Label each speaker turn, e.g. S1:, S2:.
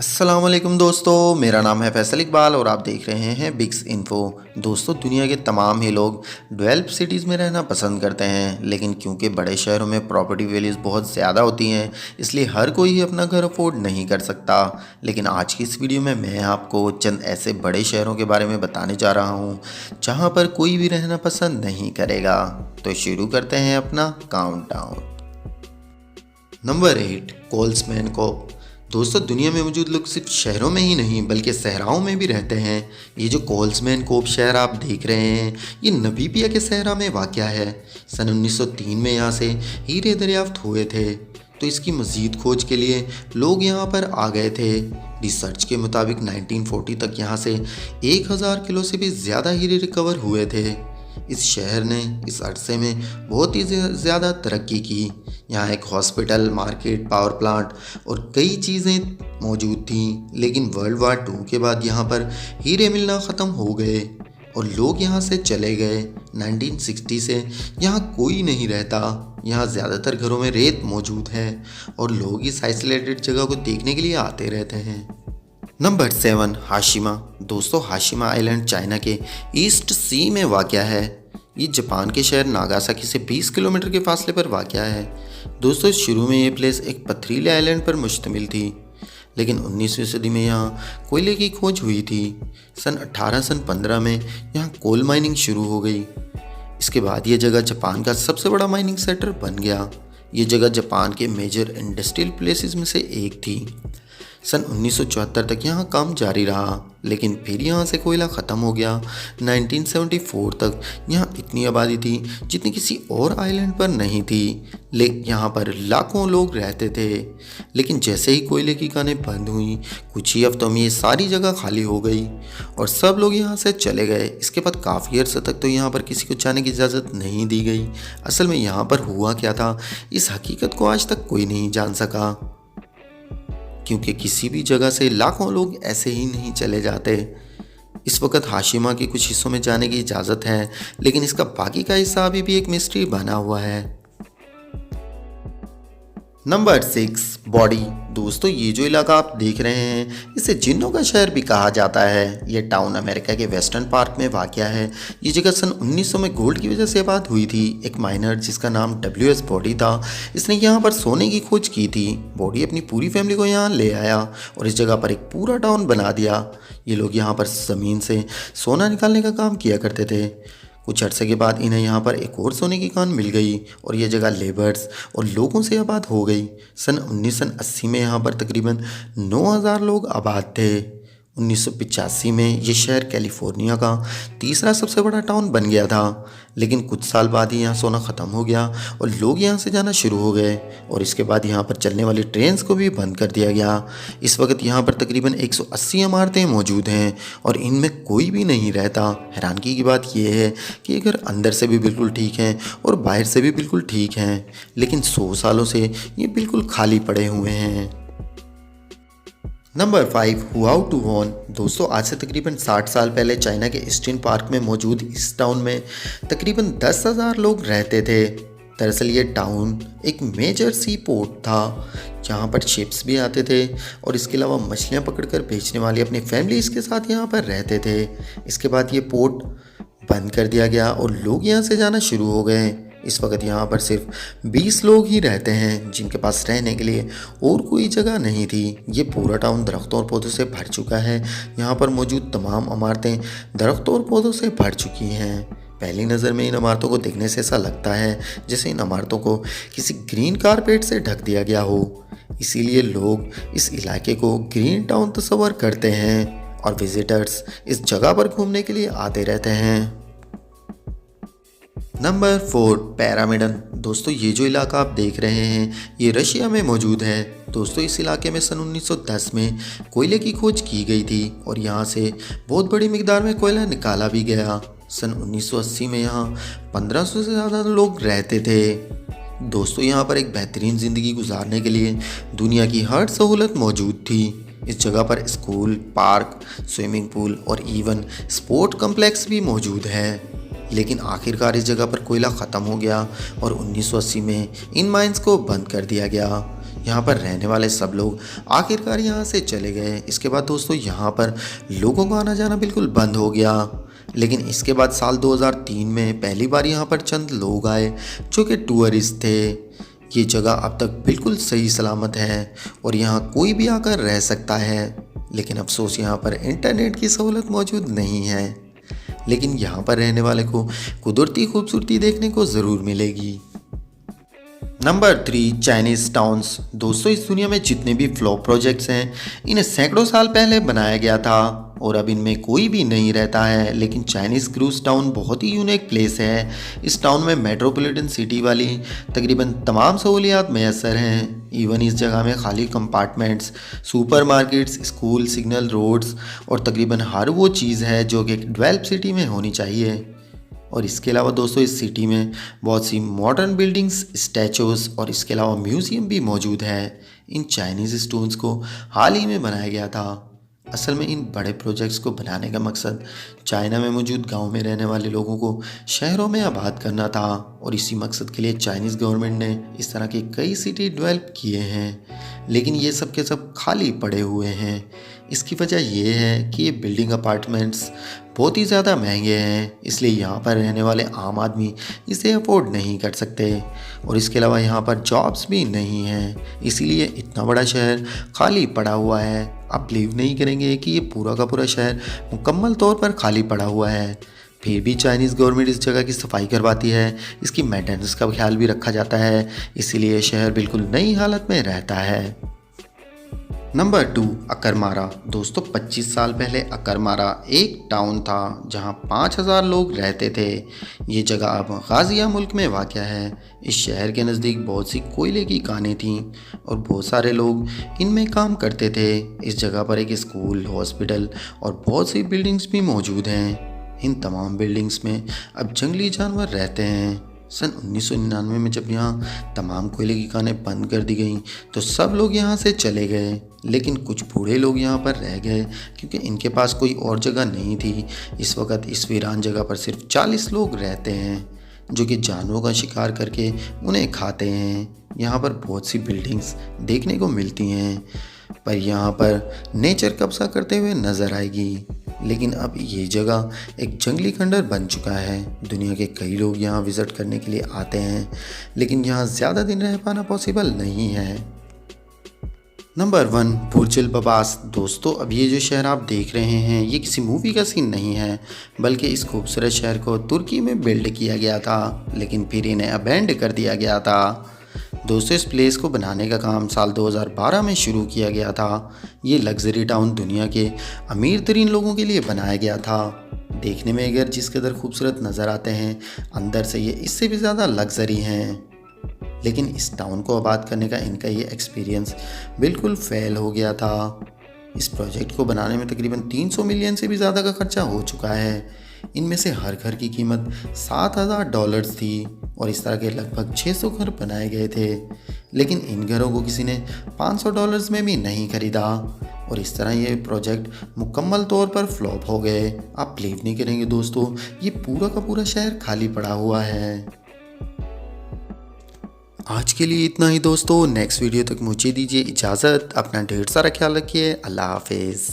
S1: अस्सलाम वालेकुम दोस्तों, मेरा नाम है फैसल इकबाल और आप देख रहे हैं बिग्स इन्फो। दोस्तों, दुनिया के तमाम ही लोग डेवलप सिटीज़ में रहना पसंद करते हैं, लेकिन क्योंकि बड़े शहरों में प्रॉपर्टी वैल्यूज़ बहुत ज़्यादा होती हैं, इसलिए हर कोई ही अपना घर अफोर्ड नहीं कर सकता। लेकिन आज की इस वीडियो में मैं आपको चंद ऐसे बड़े शहरों के बारे में बताने जा रहा हूँ जहाँ पर कोई भी रहना पसंद नहीं करेगा। तो शुरू करते हैं अपना काउंटडाउन। नंबर 8, कोल्समैन कोप। दोस्तों, दुनिया में मौजूद लोग सिर्फ शहरों में ही नहीं बल्कि सहराओं में भी रहते हैं। ये जो कोल्समैन कोप शहर आप देख रहे हैं, ये नमीबिया के सहरा में वाक़या है। सन 1903 में यहाँ से हीरे दरियाफ्त हुए थे, तो इसकी मज़ीद खोज के लिए लोग यहाँ पर आ गए थे। रिसर्च के मुताबिक 1940 तक यहाँ से 1000 किलो से भी ज़्यादा हीरे रिकवर हुए थे। इस शहर ने इस अरसे में बहुत ही ज़्यादा तरक्की की। यहाँ एक हॉस्पिटल, मार्केट, पावर प्लांट और कई चीज़ें मौजूद थीं, लेकिन वर्ल्ड वार 2 के बाद यहाँ पर हीरे मिलना ख़त्म हो गए और लोग यहाँ से चले गए। 1960 से यहाँ कोई नहीं रहता। यहाँ ज़्यादातर घरों में रेत मौजूद है और लोग इस आइसोलेटेड जगह को देखने के लिए आते रहते हैं। Number 7, Hashima. दोस्तों, हाशिमा आइलैंड चाइना के ईस्ट सी में वाक़या है। ये जापान के शहर नागासाकी से 20 किलोमीटर के फासले पर वाक़या है। दोस्तों, शुरू में ये प्लेस एक पथरीले आइलैंड पर मुश्तमिल थी, लेकिन 19वीं सदी में यहाँ कोयले की खोज हुई थी। सन 1815 में यहाँ कोल माइनिंग शुरू हो गई। इसके बाद ये जगह जापान का सबसे बड़ा माइनिंग सेंटर बन गया। ये जगह जापान के मेजर इंडस्ट्रियल प्लेसेस में से एक थी। सन 1974 तक यहाँ काम जारी रहा, लेकिन फिर यहाँ से कोयला ख़त्म हो गया। 1974 तक यहाँ इतनी आबादी थी जितनी किसी और आइलैंड पर नहीं थी। यहाँ पर लाखों लोग रहते थे, लेकिन जैसे ही कोयले की खानें बंद हुई, कुछ ही हफ्तों में ये सारी जगह खाली हो गई और सब लोग यहाँ से चले गए। इसके बाद काफ़ी अर्से तक तो यहाँ पर किसी को जाने की इजाज़त नहीं दी गई। असल में यहाँ पर हुआ क्या था, इस हकीकत को आज तक कोई नहीं जान सका, क्योंकि किसी भी जगह से लाखों लोग ऐसे ही नहीं चले जाते। इस वक्त हाशिमा के कुछ हिस्सों में जाने की इजाज़त है, लेकिन इसका बाकी का हिस्सा अभी भी एक मिस्ट्री बना हुआ है। Number 6, body. दोस्तों, ये जो इलाका आप देख रहे हैं, इसे जिन्नों का शहर भी कहा जाता है। ये टाउन अमेरिका के वेस्टर्न पार्क में वाक़या है। ये जगह सन 1900 में गोल्ड की वजह से आबाद हुई थी। एक माइनर जिसका नाम WS बॉडी था, इसने यहाँ पर सोने की खोज की थी। बॉडी अपनी पूरी फैमिली को यहाँ ले आया और इस जगह पर एक पूरा टाउन बना दिया। ये लोग यहाँ पर ज़मीन से सोना निकालने का काम किया करते थे। कुछ अर्से के बाद इन्हें यहाँ पर एक और सोने की खान मिल गई और ये जगह लेबर्स और लोगों से आबाद हो गई। सन 1980 में यहाँ पर तकरीबन 9000 लोग आबाद थे। 1985 में ये शहर कैलिफोर्निया का तीसरा सबसे बड़ा टाउन बन गया था, लेकिन कुछ साल बाद ही यहाँ सोना ख़त्म हो गया और लोग यहाँ से जाना शुरू हो गए और इसके बाद यहाँ पर चलने वाली ट्रेन्स को भी बंद कर दिया गया। इस वक्त यहाँ पर तकरीबन 180 इमारतें मौजूद हैं और इनमें कोई भी नहीं रहता। हैरानगी की बात यह है कि ये घर अंदर से भी बिल्कुल ठीक हैं और बाहर से भी बिल्कुल ठीक हैं, लेकिन 100 सालों से ये बिल्कुल खाली पड़े हुए हैं। Number 5, how to won. दोस्तों, आज से तकरीबन 60 साल पहले चाइना के ईस्टर्न पार्क में मौजूद इस टाउन में तकरीबन 10,000 लोग रहते थे। दरअसल ये टाउन एक मेजर सी पोर्ट था, जहाँ पर शिप्स भी आते थे और इसके अलावा मछलियाँ पकड़कर बेचने वाली अपनी फैमिली इसके साथ यहाँ पर रहते थे। इसके बाद ये पोर्ट बंद कर दिया गया और लोग यहाँ से जाना शुरू हो गए। इस वक्त यहाँ पर सिर्फ 20 लोग ही रहते हैं जिनके पास रहने के लिए और कोई जगह नहीं थी। ये पूरा टाउन दरख्तों और पौधों से भर चुका है। यहाँ पर मौजूद तमाम इमारतें दरख्तों और पौधों से भर चुकी हैं। पहली नज़र में इन इमारतों को देखने से ऐसा लगता है जैसे इन इमारतों को किसी ग्रीन कारपेट से ढक दिया गया हो। इसीलिए लोग इस इलाके को ग्रीन टाउन तस्वर करते हैं और विजिटर्स इस जगह पर घूमने के लिए आते रहते हैं। नंबर 4, पिरामिडन। दोस्तों, ये जो इलाका आप देख रहे हैं, ये रशिया में मौजूद है। दोस्तों, इस इलाके में सन 1910 में कोयले की खोज की गई थी और यहाँ से बहुत बड़ी मिकदार में कोयला निकाला भी गया। सन 1980 में यहाँ 1500 से ज़्यादा लोग रहते थे। दोस्तों, यहाँ पर एक बेहतरीन ज़िंदगी गुजारने के लिए दुनिया की हर सहूलत मौजूद थी। इस जगह पर स्कूल, पार्क, स्विमिंग पूल और इवन स्पोर्ट कम्प्लेक्स भी मौजूद है। लेकिन आखिरकार इस जगह पर कोयला ख़त्म हो गया और 1980 में इन माइंस को बंद कर दिया गया। यहाँ पर रहने वाले सब लोग आखिरकार यहाँ से चले गए। इसके बाद दोस्तों यहाँ पर लोगों का आना जाना बिल्कुल बंद हो गया। लेकिन इसके बाद साल 2003 में पहली बार यहाँ पर चंद लोग आए जो कि टूरिस्ट थे। ये जगह अब तक बिल्कुल सही सलामत है और यहाँ कोई भी आकर रह सकता है। लेकिन अफसोस यहाँ पर इंटरनेट की सहूलत मौजूद नहीं है। लेकिन यहाँ पर रहने वाले को कुदरती खूबसूरती देखने को ज़रूर मिलेगी। Number 3, Chinese towns. दोस्तों इस दुनिया में जितने भी फ्लॉप प्रोजेक्ट्स हैं इन्हें सैकड़ों साल पहले बनाया गया था और अब इनमें कोई भी नहीं रहता है। लेकिन चाइनीज़ क्रूज टाउन बहुत ही यूनिक प्लेस है। इस टाउन में मेट्रोपॉलिटन सिटी वाली तकरीबन तमाम सहूलियात मैसर हैं। इवन इस जगह में खाली compartments, supermarkets, school, signal, roads और तकरीबन हर वो चीज़ है जो कि एक डेवलप सिटी में होनी चाहिए। और इसके अलावा दोस्तों इस सिटी में बहुत सी मॉडर्न बिल्डिंग्स, स्टैचूज़ और इसके अलावा म्यूज़ियम भी मौजूद है। इन चाइनीज़ स्टोन्स को हाल ही में बनाया गया था। असल में इन बड़े प्रोजेक्ट्स को बनाने का मकसद चाइना में मौजूद गांव में रहने वाले लोगों को शहरों में आबाद करना था और इसी मकसद के लिए चाइनीज़ गवर्नमेंट ने इस तरह के कई सिटी डेवलप किए हैं। लेकिन ये सब के सब खाली पड़े हुए हैं। इसकी वजह ये है कि ये बिल्डिंग अपार्टमेंट्स बहुत ही ज़्यादा महंगे हैं, इसलिए यहाँ पर रहने वाले आम आदमी इसे अफोर्ड नहीं कर सकते। और इसके अलावा यहाँ पर जॉब्स भी नहीं हैं, इसीलिए इतना बड़ा शहर खाली पड़ा हुआ है। आप बिलीव नहीं करेंगे कि ये पूरा का पूरा शहर मुकम्मल तौर पर खाली पड़ा हुआ है। फिर भी चाइनीज़ गवर्नमेंट इस जगह की सफाई करवाती है, इसकी मेंटेनेंस का ख्याल भी रखा जाता है, इसीलिए शहर बिल्कुल नई हालत में रहता है। नंबर 2, अकरमारा। दोस्तों 25 साल पहले अकरमारा एक टाउन था जहां 5000 लोग रहते थे। ये जगह अब गाज़िया मुल्क में वाक़या है। इस शहर के नज़दीक बहुत सी कोयले की खानें थीं और बहुत सारे लोग इनमें काम करते थे। इस जगह पर एक स्कूल, हॉस्पिटल और बहुत सी बिल्डिंग्स भी मौजूद हैं। इन तमाम बिल्डिंग्स में अब जंगली जानवर रहते हैं। सन 1999 में जब यहाँ तमाम कोयले की खानें बंद कर दी गई तो सब लोग यहाँ से चले गए। लेकिन कुछ बूढ़े लोग यहाँ पर रह गए क्योंकि इनके पास कोई और जगह नहीं थी। इस वक्त इस वीरान जगह पर सिर्फ 40 लोग रहते हैं जो कि जानवरों का शिकार करके उन्हें खाते हैं। यहाँ पर बहुत सी बिल्डिंग्स देखने को मिलती हैं पर यहाँ पर नेचर कब्जा करते हुए नज़र आएगी। लेकिन अब ये जगह एक जंगली खंडर बन चुका है। दुनिया के कई लोग यहाँ विज़िट करने के लिए आते हैं लेकिन यहाँ ज़्यादा दिन रह पाना पॉसिबल नहीं है। नंबर 1, बुर्ज बबास। दोस्तों अब ये जो शहर आप देख रहे हैं ये किसी मूवी का सीन नहीं है, बल्कि इस खूबसूरत शहर को तुर्की में बिल्ड किया गया था, लेकिन फिर इन्हें अबैंड कर दिया गया था। दोस्तों इस प्लेस को बनाने का काम साल 2012 में शुरू किया गया था। ये लग्जरी टाउन दुनिया के अमीर तरीन लोगों के लिए बनाया गया था। देखने में अगर जिस कदर खूबसूरत नज़र आते हैं, अंदर से ये इससे भी ज़्यादा लग्जरी हैं। लेकिन इस टाउन को आबाद करने का इनका ये एक्सपीरियंस बिल्कुल फेल हो गया था। इस प्रोजेक्ट को बनाने में तकरीबन 300 मिलियन से भी ज़्यादा का खर्चा हो चुका है। इनमें से हर घर की कीमत $7000 थी और इस तरह के लगभग 600 घर बनाए गए थे। लेकिन इन घरों को किसी ने $500 में भी नहीं खरीदा और इस तरह ये प्रोजेक्ट मुकम्मल तौर पर फ्लॉप हो गए। आप बिलीव नहीं करेंगे दोस्तों, ये पूरा का पूरा शहर खाली पड़ा हुआ है। आज के लिए इतना ही दोस्तों। नेक्स्ट वीडियो तक मुझे दीजिए इजाज़त। अपना ढेर सारा ख्याल रखिए। अल्लाह हाफिज़।